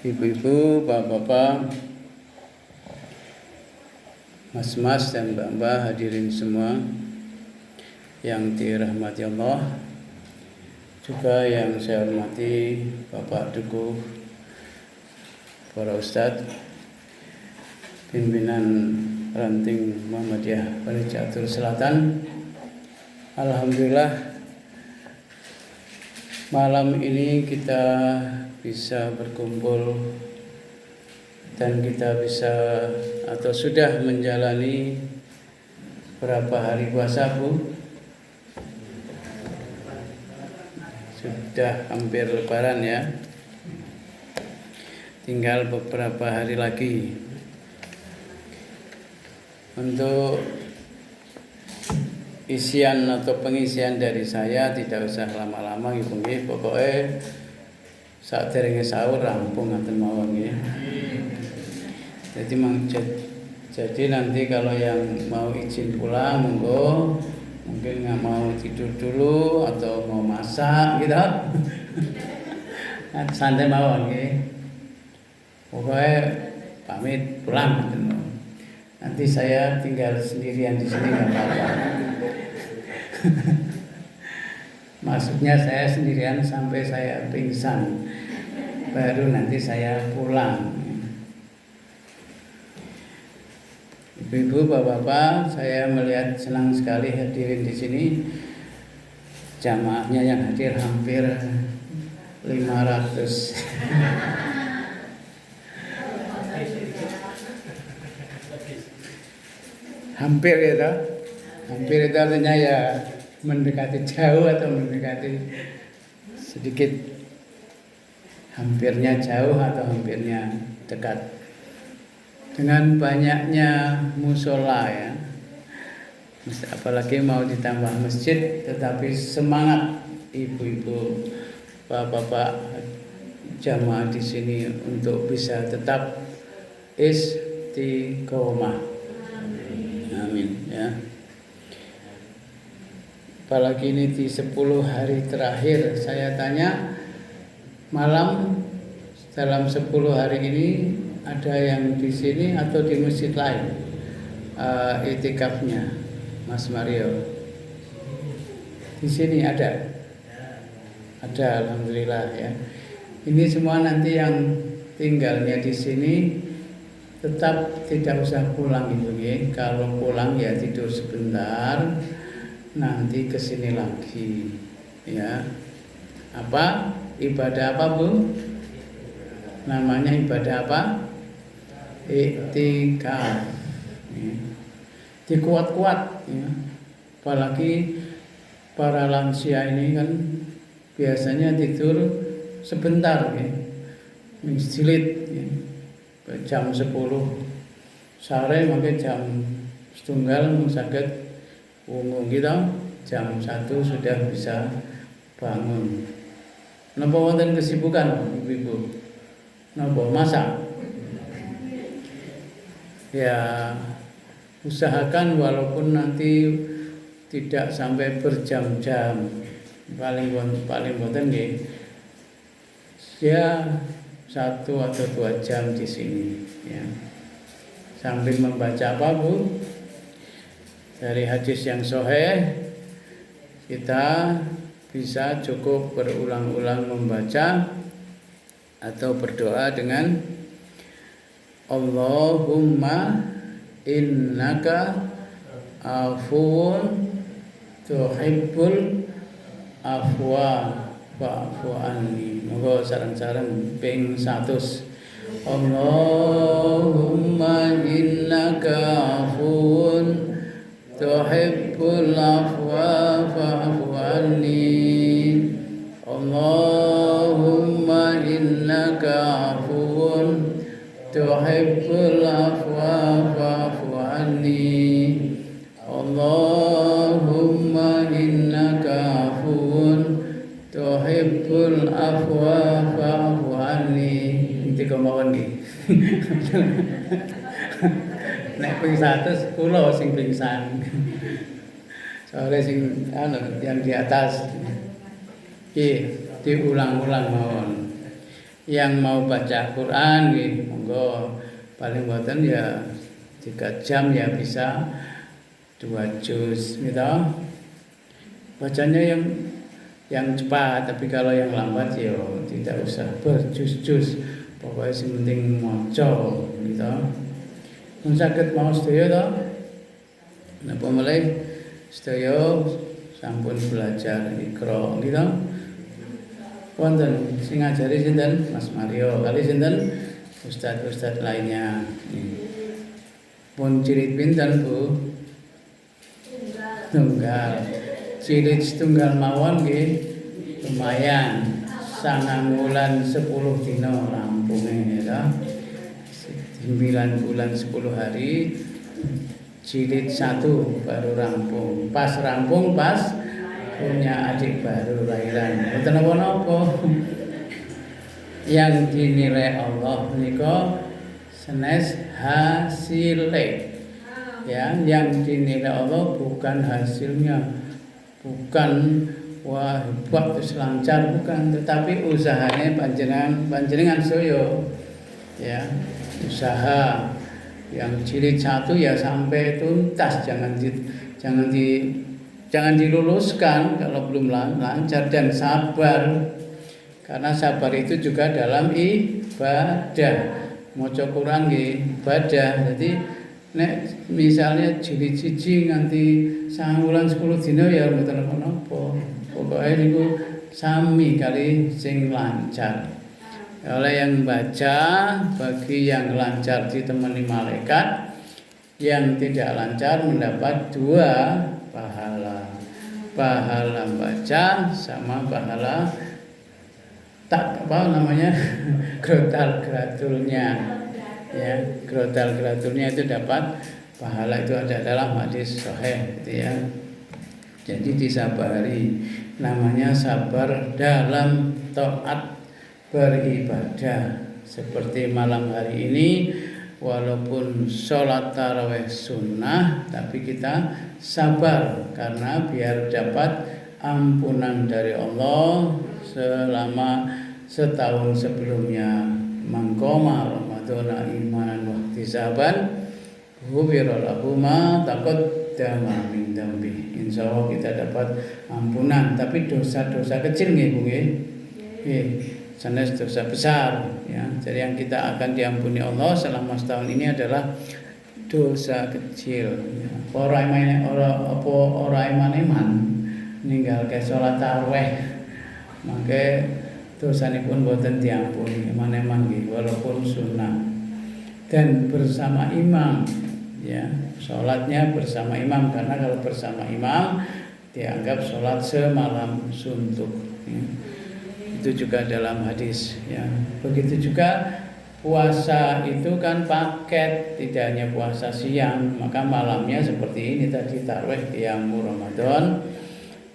Ibu-ibu, bapak-bapak, mas-mas dan mbak-mbak, hadirin semua yang dirahmati Allah, juga yang saya hormati Bapak Dukuh, para ustadz, pimpinan ranting Muhammadiyah Bali Catur Selatan. Alhamdulillah, malam ini kita bisa berkumpul dan kita bisa atau sudah menjalani berapa hari puasa, Bu? Sudah hampir lebaran ya. Tinggal beberapa hari lagi. Untuk isian atau pengisian dari saya tidak usah lama-lama gitu nggih, pokoknya saderenge sahur rampung ngaten mawon nggih. Jadi nanti kalau yang mau izin pulang monggo, mungkin nggak mau tidur dulu atau mau masak gitu. Santai mawon nggih. Pokoknya pamit pulang gitu. Nanti saya tinggal sendirian di sini nggak apa-apa. Maksudnya saya sendirian sampai saya pingsan, baru nanti saya pulang. Ibu-ibu, bapak-bapak, saya melihat senang sekali hadirin di sini. Jamaahnya yang hadir hampir 500. Hampir ya, hampir itu artinya ya mendekati jauh atau mendekati sedikit, hampirnya jauh atau hampirnya dekat. Dengan banyaknya musola ya, apalagi mau ditambah masjid, tetapi semangat ibu-ibu, bapak-bapak jamaah di sini untuk bisa tetap istiqomah. Amin ya. Apalagi ini di 10 hari terakhir, saya tanya malam dalam 10 hari ini ada yang di sini atau di masjid lain itikafnya, Mas Mario? Di sini ada, alhamdulillah ya. Ini semua nanti yang tinggalnya di sini tetap tidak usah pulang gitu ya. Kalau pulang ya tidur sebentar, nanti kesini lagi ya. Apa ibadah apa, Bu? Namanya ibadah apa? Iktikaf ya. Dikuat-kuat ya. Apalagi para lansia ini kan biasanya tidur sebentar ya, menjilit ya. Jam 10 sore mungkin jam setunggal sakit umum kita, jam 1 sudah bisa bangun. Napa wonten kesibukan ibu-ibu? Napa masak? Ya usahakan walaupun nanti tidak sampai berjam-jam, paling wonten nggih ya 1 atau 2 jam di sini ya. Sambil membaca apa, Bu? Dari hadis yang sahih kita bisa cukup berulang-ulang membaca atau berdoa dengan Allahumma innaka afuwun tuhibbul afwa fa'fu anni. Moga sareng-sareng ping 100. Allahumma innaka afuwun tuhibbul afwa fa'fu anni. Allahumma innaka afuwun tuhibbul afwa fa'fu anni. Allahumma innaka afuwun tuhibbul afwa fa'fu anni. Iki kemawon iki. Nek ping 100 kula sing pingsan. Soale sing yang di atas iki diulang-ulang mawon. yang mau baca Quran nggih monggo, paling boten ya 3 jam ya bisa 2 juz gitu. Bacanya yang cepat, tapi kalau yang lambat ya tidak usah berjus-jus, pokoknya yang penting maca gitu. Mun saged mau sedaya to, napa mulai sedaya sampun belajar Iqra gitu. Wonten sing ngajari sinten? Mas Mario, kali sinten? Ustadz lainnya. Pun cirit pinten Bu? Tunggal. Cirit setunggal mawon nggih lumayan. 9 bulan 10 dina rampunge ya. 9 bulan 10 hari. Cirit 1 baru rampung. Pas rampung pas punya adik baru lahiran. Mboten napa-napa. Yang dinilai Allah nika senes hasilnya. Ya, yang dinilai Allah bukan hasilnya, bukan wah hebat terus lancar, bukan, tetapi usahanya panjenengan soyo ya, usaha yang jilid 1 ya sampai tuntas, jangan diluluskan kalau belum lancar, dan sabar, karena sabar itu juga dalam ibadah. Maca Quran nggih ibadah. Jadi nek misalnya jilid 1 nganti 9 bulan 10 dina ya mboten napa-napa. Pokoke niku sami kali sing lancar. Oleh yang baca, bagi yang lancar ditemani malaikat, yang tidak lancar mendapat 2 pahala. Pahala baca sama pahala grotal-gratulnya. Ya, grotal-gratulnya itu dapat pahala, itu ada dalam hadis sahih gitu ya. Jadi disabari, namanya sabar dalam taat beribadah. Seperti malam hari ini, walaupun sholat tarawih sunnah, tapi kita sabar karena biar dapat ampunan dari Allah selama setahun sebelumnya. Mangkoma Ramadana imanan wa ihtisaban ghufira lahu ma taqaddama min dambi. Insyaallah kita dapat ampunan, tapi dosa-dosa kecil nggih Bu nggih. Nggih, sanes dosa besar ya. Jadi yang kita akan diampuni Allah selama setahun ini adalah dosa kecil ya. Ora iman ninggal ke salat tarawih. Maka dosanipun boten diampuni, eman-eman nggih walaupun sunnah. Dan bersama imam ya, salatnya bersama imam, karena kalau bersama imam dianggap salat semalam suntuk ya. Itu juga dalam hadis ya. Begitu juga puasa itu kan paket, tidak hanya puasa siang, maka malamnya seperti ini tadi tarawih qiyamul Ramadan.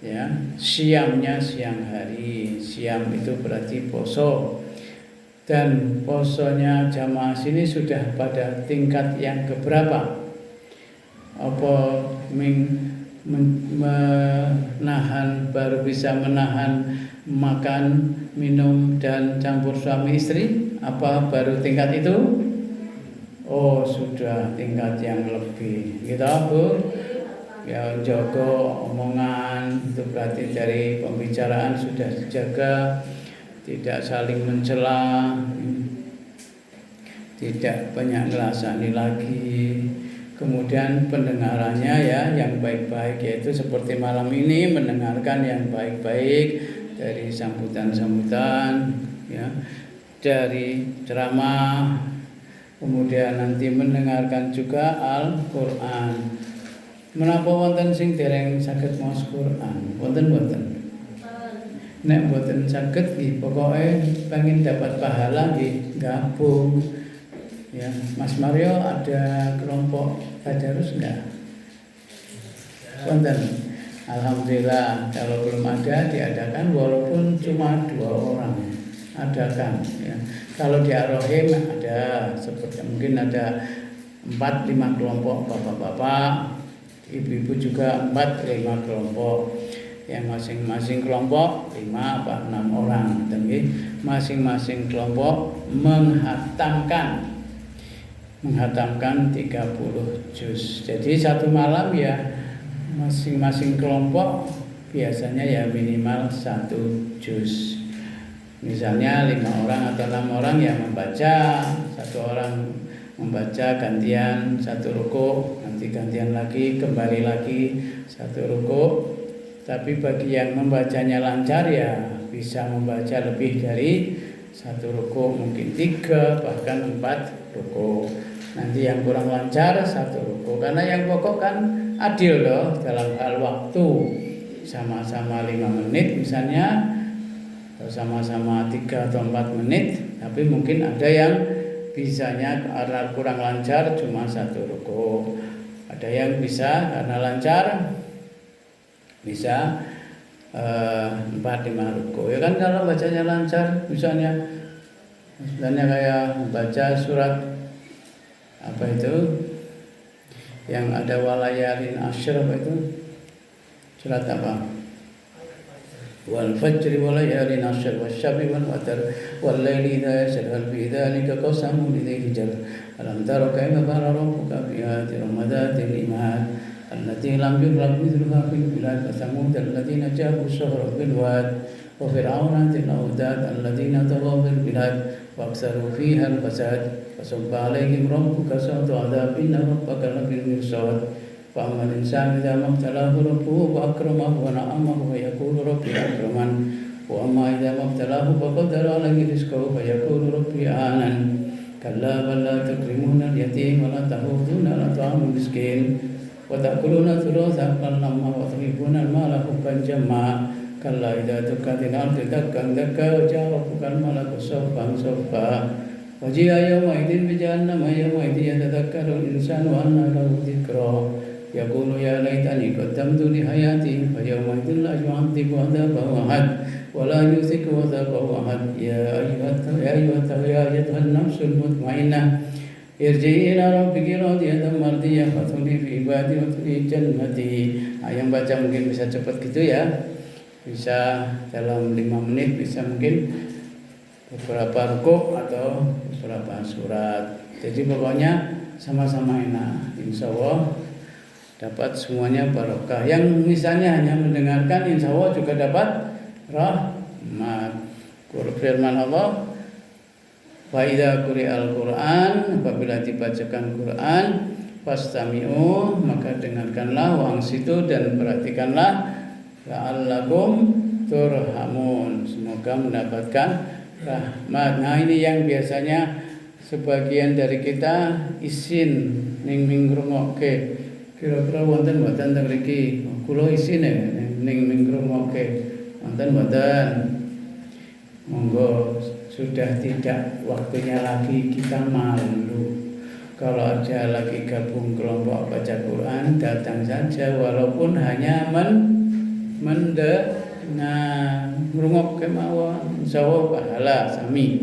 Ya, siamnya siang hari, siam itu berarti poso, dan posonya jamaah sini sudah pada tingkat yang keberapa? Apa menahan, baru bisa menahan makan, minum dan campur suami istri? Apa baru tingkat itu? Oh, sudah tingkat yang lebih, gitu Bu. Ya, jaga omongan, itu berarti dari pembicaraan sudah dijaga, tidak saling mencela, tidak banyak ngelasani lagi. Kemudian pendengarannya ya yang baik-baik, yaitu seperti malam ini mendengarkan yang baik-baik dari sambutan-sambutan ya, dari ceramah, kemudian nanti mendengarkan juga Al-Qur'an. Menapa wonten sing dereng saged maos Quran? Wonten. Nek boten saged nggih pokoke pengen dapat pahala nggih gabung. Ya, Mas Mario ada kelompok tadarus enggak? Wonten. Alhamdulillah, kalau belum ada diadakan, walaupun cuma 2 orang adakan ya. Kalau di Ar-Rahim ada seperti mungkin ada 4-5 kelompok bapak-bapak, ibu-ibu juga 4-5 kelompok. yang masing-masing kelompok 5 apa 6 orang, tapi masing-masing kelompok menghatamkan 30 juz. Jadi satu malam ya masing-masing kelompok biasanya ya minimal 1 juz. Misalnya 5 orang atau 6 orang yang membaca, 1 orang membaca gantian 1 rukuk, nanti gantian lagi, kembali lagi 1 rukuk. Tapi bagi yang membacanya lancar ya bisa membaca lebih dari 1 rukuk, mungkin 3 bahkan 4 rukuk. Nanti yang kurang lancar 1 rukuk, karena yang pokok kan adil loh dalam hal waktu, sama-sama 5 menit misalnya, atau sama-sama 3 atau 4 menit, tapi mungkin ada yang bisanya karena kurang lancar cuma 1 rukuk, ada yang bisa karena lancar bisa 4-5 rukuk. Ya kan kalau bacanya lancar misalnya kayak baca surat apa itu yang ada walayalin asyr, apa itu surat apa, wal fajri walayalin asyr wasyabi wal watar wal laili idza yasr hal fi dzalika qasamun lidhi hijr alam tara kayfa fa'ala rabbuka bi hadhihi ramadatil imad allati lam yukhlaq mithluha fil bilad fasamud alladziina jabu syahra bil wad wa fir'auna til awdad alladziina taghaw fil bilad wa aksaru fiha al fasad fasabba 'alaihim rabbuka sawta 'adzabin rabbaka labil mirsad fa ammal insanu idza mabtalahu rabbuhu fa akramahu wa na'amahu wa yaqulu rabbi akraman wa amma idza mabtalahu fa qadara 'alaihi rizqahu fa yaqulu rabbi ahanan kalla bal la tukrimuna al-yatim wa la tahuduna 'ala ta'amil miskin wa ta'kuluna thulutha lamma wa tuhibbuna al-mala hubban jamma kalla idza tukkatil ardu dakkan dakka wa ja'a rabbuka al-malaku saffan saffa wa ji'a yawma idin bi jahannama yawma idin yatadhakkaru al-insanu wa anna lahu dhikra yaqulu ya laitani qaddamtu li hayati fa yawma idin la yu'adhibu 'adzabahu ahad wa la yuthiqu 'adzabahu ahad ya ayyuhan nafsul mutmainnah irji'i ila rabbiki radiyatan mardiyah fadkhuli fi ibadi wadkhuli jannati. Yang baca mungkin bisa cepat gitu ya, bisa dalam 5 menit, bisa mungkin beberapa rukuk atau beberapa surat. Jadi pokoknya sama-sama enak, insya Allah dapat semuanya barokah. Yang misalnya hanya mendengarkan, insya Allah juga dapat rahmat. Firman Allah, wa idza quri'al Qur'an, apabila dibacakan Quran, fastami'u, maka dengarkanlah, wa ansitu, dan perhatikanlah, la'allakum turhamun, semoga mendapatkan rahmat. Nah ini yang biasanya sebagian dari kita isin ning ngrungokke, kira-kira wonten mboten teng mriki kula isin ning ngrungokke wonten mboten. Monggo, sudah tidak waktunya lagi kita malu. Kalau ada lagi gabung kelompok baca Quran, datang saja walaupun hanya nah ngrungok kemawon, insyaallah pahala sami.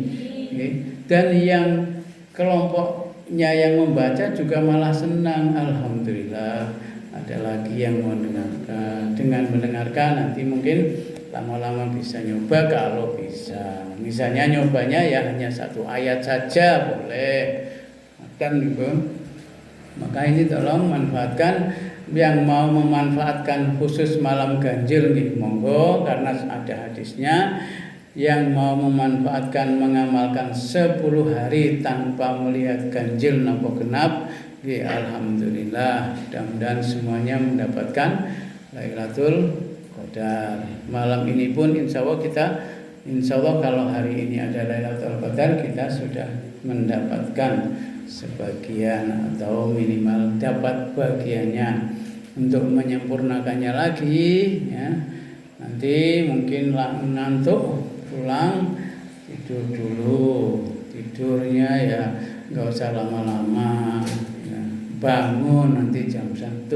Dan yang kelompoknya yang membaca juga malah senang, alhamdulillah ada lagi yang mau mendengarkan. Dengan mendengarkan nanti mungkin lama-lama bisa nyoba kalau bisa. Misalnya nyobanya ya hanya 1 ayat saja boleh. Kan gitu. Maka ini tolong manfaatkan, yang mau memanfaatkan khusus malam ganjil nih monggo, karena ada hadisnya. Yang mau memanfaatkan mengamalkan 10 hari tanpa melihat ganjil napa genap, ya alhamdulillah, mudah-mudahan semuanya mendapatkan Lailatul Qadar. Malam ini pun insya Allah kalau hari ini ada Lailatul Qadar, kita sudah mendapatkan sebagian atau minimal dapat bagiannya. Untuk menyempurnakannya lagi ya, nanti mungkin ngantuk pulang tidur dulu, tidurnya ya nggak usah lama-lama ya. Bangun nanti jam 1,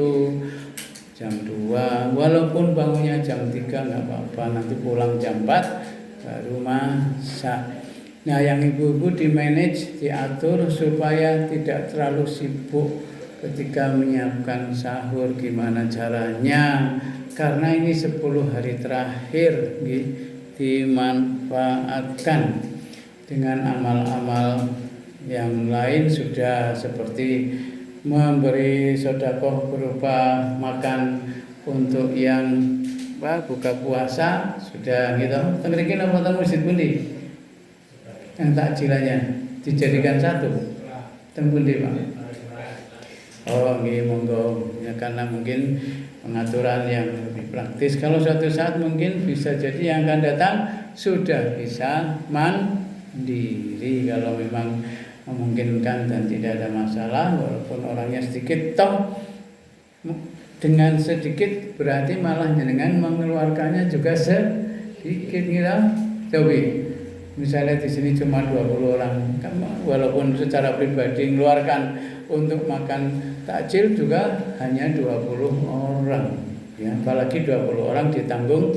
jam 2, walaupun bangunnya jam 3 nggak apa-apa, nanti pulang jam 4 baru masak. Nah yang ibu-ibu di-manage, diatur supaya tidak terlalu sibuk ketika menyiapkan sahur, gimana caranya karena ini 10 hari terakhir dimanfaatkan dengan amal-amal yang lain sudah, seperti memberi sedekah berupa makan untuk yang buka puasa sudah gitu. Tengerikin apa teng masjid pundi yang takjilannya dijadikan satu teng pundi Pak? Oh nggih, monggo ya, karena mungkin pengaturan yang lebih praktis. Kalau suatu saat mungkin bisa jadi yang akan datang sudah bisa mandiri kalau memang memungkinkan dan tidak ada masalah, walaupun orangnya sedikit, toh dengan sedikit berarti malah dengan mengeluarkannya juga sedikit gitu. Coba misalnya di sini cuma 20 orang, kan walaupun secara pribadi mengeluarkan untuk makan takjil juga hanya 20 orang ya, apalagi 20 orang ditanggung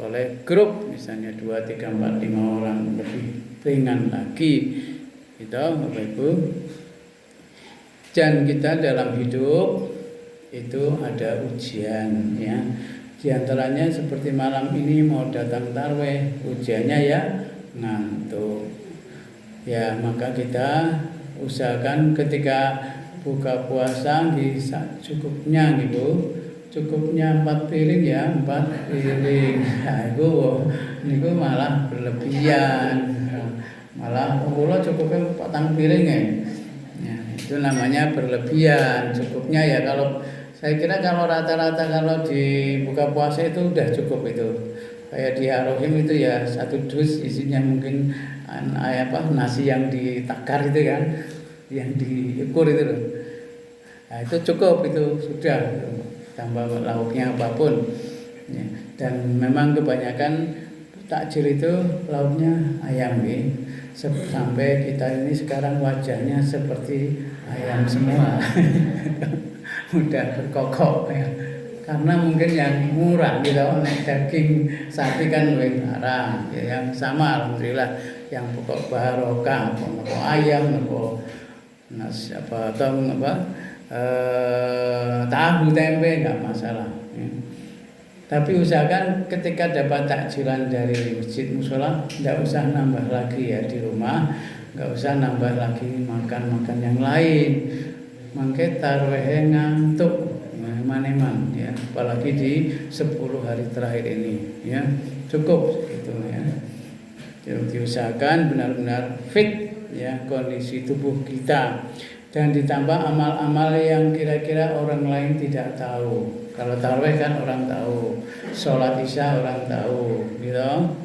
oleh grup misalnya 2, 3, 4, 5 orang, lebih ringan lagi gitu Bapak Ibu. Dan kita dalam hidup itu ada ujian ya, di antaranya seperti malam ini mau datang tarawih, ujiannya ya ngantuk ya, maka kita usahakan ketika buka puasa bisa cukupnya gitu, cukupnya 4 piring ya, 4 piring. Nah, itu malah berlebihan. Malah kula cukupnya 4 piring ya. Ya, itu namanya berlebihan. Cukupnya ya kalau saya kira kalau rata-rata kalau di buka puasa itu udah cukup itu. Kayak di Ar-Rahim itu ya 1 dus isinya mungkin nasi yang ditakar itu kan, yang diukur itu loh. Nah, itu cukup, itu sudah, tambah lauknya apapun ya. Dan memang kebanyakan takjil itu lauknya ayam ya. Sampai kita ini sekarang wajahnya seperti ayam semua. Mudah berkokok ya. Karena mungkin yang murah gitu, daging sapi kan lebih haram ya, yang sama alhamdulillah yang pokok barokah, pokok ayam, pokok nasi tahu tempe nggak masalah ya. Tapi usahakan ketika dapat takjilan dari masjid musola nggak usah nambah lagi ya di rumah, nggak usah nambah lagi makan yang lain, mangke tarawih ngantuk maneman ya, apalagi di 10 hari terakhir ini ya, cukup itu ya. Jadi diusahakan benar-benar fit ya kondisi tubuh kita, dan ditambah amal-amal yang kira-kira orang lain tidak tahu. Kalau tarawih kan orang tahu, sholat isya orang tahu gitu.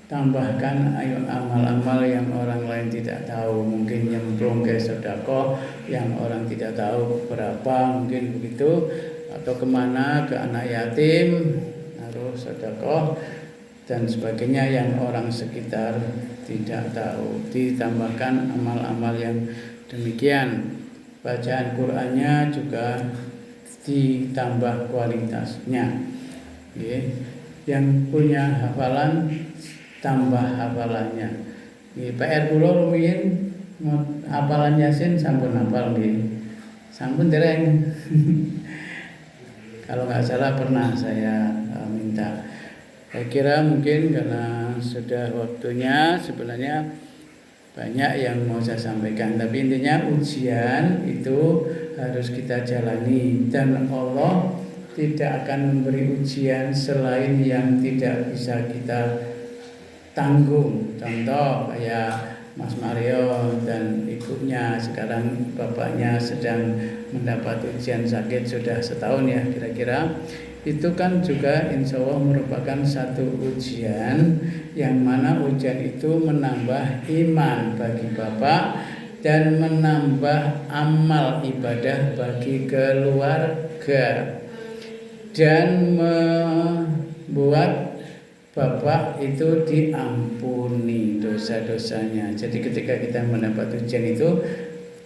Tambahkan amal-amal yang orang lain tidak tahu, mungkin nyemplung ke sedekah yang orang tidak tahu berapa, mungkin begitu, atau kemana, ke anak yatim harus sedekah dan sebagainya yang orang sekitar tidak tahu. Ditambahkan amal-amal yang demikian. Bacaan Qur'annya juga ditambah kualitasnya ya. Yang punya hafalan tambah hafalannya ya. PR kula rumiyin hafalan Yasin sampun hafal nggih, sampun dereng. Kalau nggak salah pernah saya minta. Saya kira mungkin karena sudah waktunya, sebenarnya banyak yang mau saya sampaikan, tapi intinya ujian itu harus kita jalani, dan Allah tidak akan memberi ujian selain yang tidak bisa kita tanggung. Contoh kayak Mas Mario dan ibunya, sekarang bapaknya sedang mendapat ujian sakit sudah setahun ya kira-kira. Itu kan juga insya Allah merupakan satu ujian, yang mana ujian itu menambah iman bagi bapak dan menambah amal ibadah bagi keluarga, dan membuat bapak itu diampuni dosa-dosanya. Jadi ketika kita mendapat ujian itu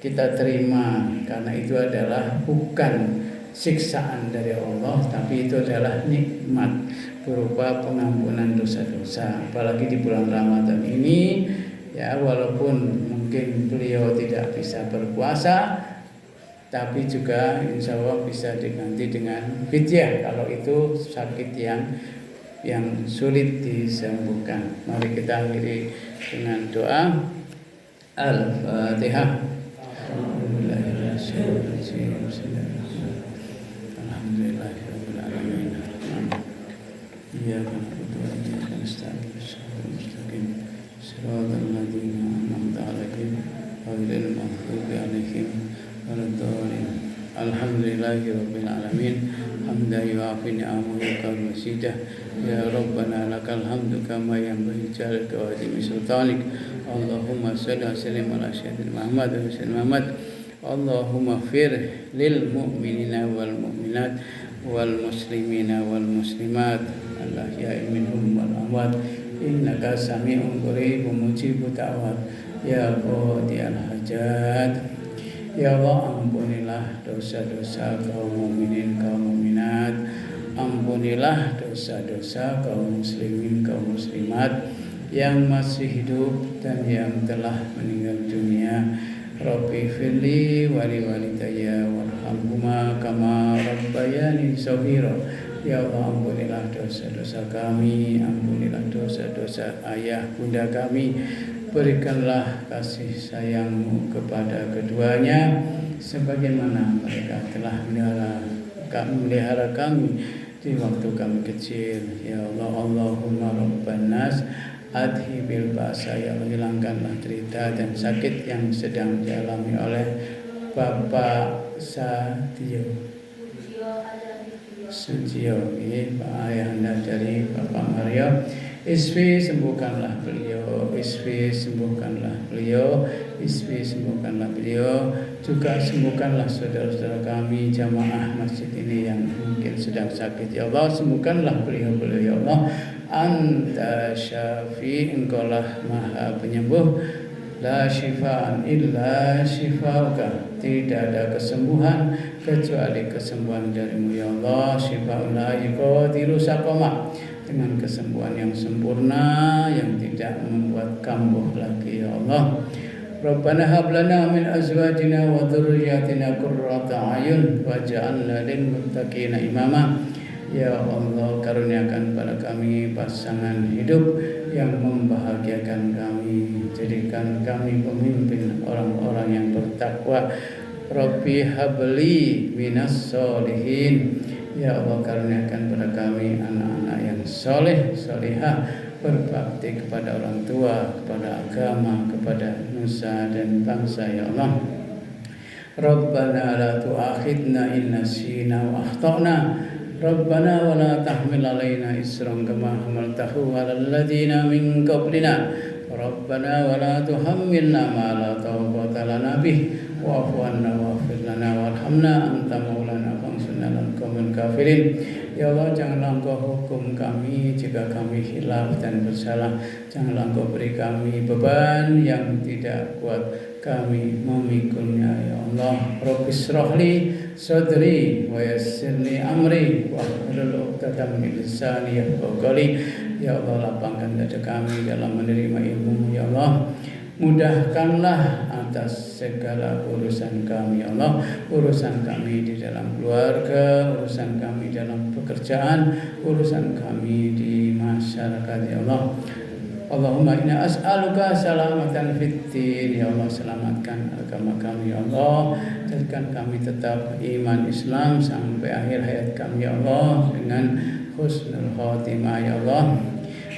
kita terima, karena itu adalah bukan siksaan dari Allah, tapi itu adalah nikmat berupa pengampunan dosa-dosa. Apalagi di bulan Ramadan ini ya, walaupun mungkin beliau tidak bisa berpuasa, tapi juga insya Allah bisa diganti dengan fidyah kalau itu sakit yang sulit disembuhkan. Mari kita akhiri dengan doa Al-Fatihah. Alhamdulillahirrahmanirrahim. Iyyaka na'budu wa iyyaka nasta'in. Shiratal ladzina an'amta 'alaihim ghairil maghdubi 'alaihim waladdallin. Alhamdulillahirabbil alamin. Hamdan yu'afi ni'amahu wa yukafi'u. Ya Rabbana lakal hamdu kama yanbaghi li jalali sultanik. Allahumma shalli wa sallim ala sayyidina Muhammad wa sayyidina Muhammad. Allahumma fir lil mu'minina wal mu'minat wal muslimina wal muslimat al-ahya'i minhum wal amwat innaka sami'un qaribun mujibud da'wat ya qadiyal hajat. Ya Allah, ampunilah dosa-dosa kaum mukminin kaum mukminat, ampunilah dosa-dosa kaum muslimin kaum muslimat yang masih hidup dan yang telah meninggal dunia. Rabbi firli wali walidayya warhamhuma kama rabbayani shaghira. Ya Allah, ampunilah dosa-dosa kami, ampunilah dosa-dosa ayah bunda kami. Berikanlah kasih sayang-Mu kepada keduanya sebagaimana mereka telah melihara kami di waktu kami kecil. Ya Allah, Allahumma rabban nas adhibil ba'sa. Ya Allah, hilangkanlah derita dan sakit yang sedang dialami oleh Bapak Sutio, Pak ayahanda dari Bapak Mario. Isfi sembuhkanlah beliau, Isfi sembuhkanlah beliau, Isfi sembuhkanlah beliau. Juga sembuhkanlah saudara-saudara kami jamaah masjid ini yang mungkin sedang sakit. Ya Allah, sembuhkanlah beliau-beliau. Ya Allah, Anta Syafi, Engkaulah Maha Penyembuh. La syifaan illa syifauka. Tidak ada kesembuhan kecuali kesembuhan darimu. Ya Allah, syifa'un la yuqadiru saqama. Dengan kesembuhan yang sempurna yang tidak membuat kambuh lagi. Ya Allah, Rabbana hab lana min azwajina wa dhurriyyatina qurrata a'yun waj'alna lil muttaqina imama. Ya Allah, karuniakan pada kami pasangan hidup yang membahagiakan kami, jadikan kami pemimpin orang-orang yang bertakwa. Rabbi habli minas solihin. Ya Allah, karuniakan pada kami anak-anak yang soleh, solehah, berbakti kepada orang tua, kepada agama, kepada nusa dan bangsa. Ya Allah, Rabbana la tu'akhidna in nasina wa akhtana. Rabbana wa la tahmil alaina isran kama hamaltahu alal ladzina min qablina. Rabbana wa la tuhammilna ma la taqata lana bih wa'fu anna waghfir lana warhamna anta maulana fansurna 'alal qaumil kafirin. Ya Allah, janganlah Engkau hukum kami jika kami khilaf dan bersalah. Janganlah Engkau beri kami beban yang tidak kuat kami memikulnya. Ya Allah, Rabbi shrahli sadri wa yassirli amri wa hlul 'uqdatam min lisani yafqahu qawli. Ya Allah, lapangkan dada kami dalam menerima ilmu. Ya Allah, mudahkanlah atas segala urusan kami. Ya Allah, urusan kami di dalam keluarga, urusan kami dalam pekerjaan, urusan kami di masyarakat. Ya Allah, Allahumma inna as'aluka salamatan fiddin. Ya Allah, selamatkan agama kami. Ya Allah, jadikan kami tetap iman Islam sampai akhir hayat kami. Ya Allah, dengan husnul khotimah. Ya Allah,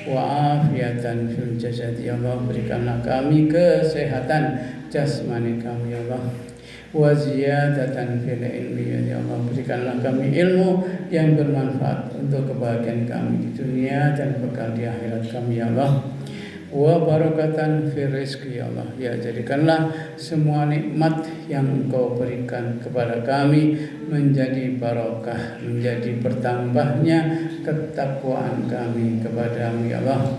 wa'afiatan fil jasad. Ya Allah, berikanlah kami kesehatan jasmani kami. Ya Allah, wa ziyadatan fil ilmi. Ya Allah, berikanlah kami ilmu yang bermanfaat untuk kebahagiaan kami di dunia dan bekal di akhirat kami. Ya Allah, wa barakatan fil rizqi. Ya Allah, ya jadikanlah semua nikmat yang Engkau berikan kepada kami menjadi barokah, menjadi bertambahnya ketakwaan kami kepadamu. Ya Allah,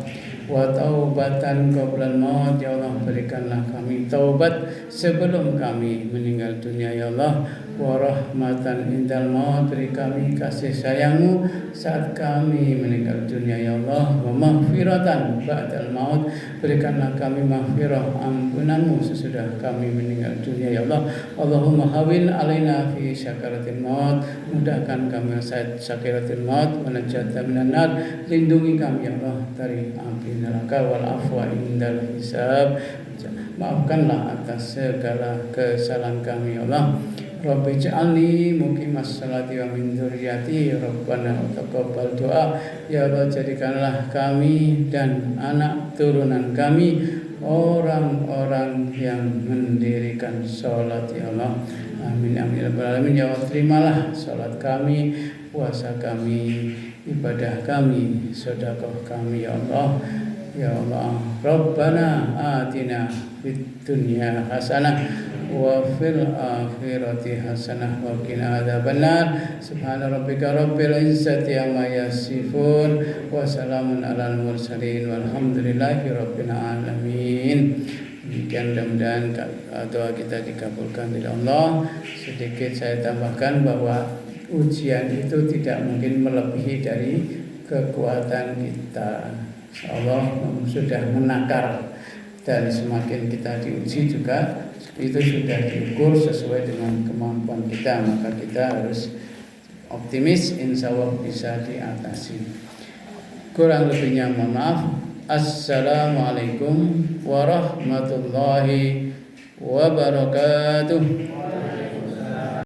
wa taubatan qoblal maut. Ya Allah, berikanlah kami taubat sebelum kami meninggal dunia ya Allah, wa rahmatan indal maut, beri kami kasih sayang-Mu saat kami meninggal dunia ya Allah, wa maghfiratan ba'dal maut, berikanlah kami maghfirah ampunan-Mu sesudah kami meninggal dunia ya Allah. Allahumma hawin alaina fi sakaratil maut, mudahkan kami saat sakaratil maut, wa najata minan nar, lindungi kami ya Allah dari api neraka, wal afwa indal hisab, maafkanlah atas segala kesalahan kami ya Allah. Rabbi ja'alni muqimas salati wa min dzurriyyati rabbana taqabbal doa. Ya Allah, jadikanlah kami dan anak turunan kami orang-orang yang mendirikan salat ya Allah. Amin amin ya rabbal alamin. Ya Allah, terimalah salat kami, puasa kami, ibadah kami, sedekah kami ya Allah. Ya Allah, Rabbana atina fid dunya hasanah wa fil akhirati hasanah wa qina adzabannar. Subhana rabbika rabbil izzati amma yasifun wa salamun alal mursalin walhamdulillahi rabbil alamin. Demikian, mudah-mudahan doa kita dikabulkan oleh Allah. Sedikit saya tambahkan bahwa ujian itu tidak mungkin melebihi dari kekuatan kita. Allah sudah menakar, dan semakin kita diuji juga itu sudah diukur sesuai dengan kemampuan kita, maka kita harus optimis, insya Allah bisa diatasi. Kurang lebihnya mohon maaf. Assalamualaikum warahmatullahi wabarakatuh.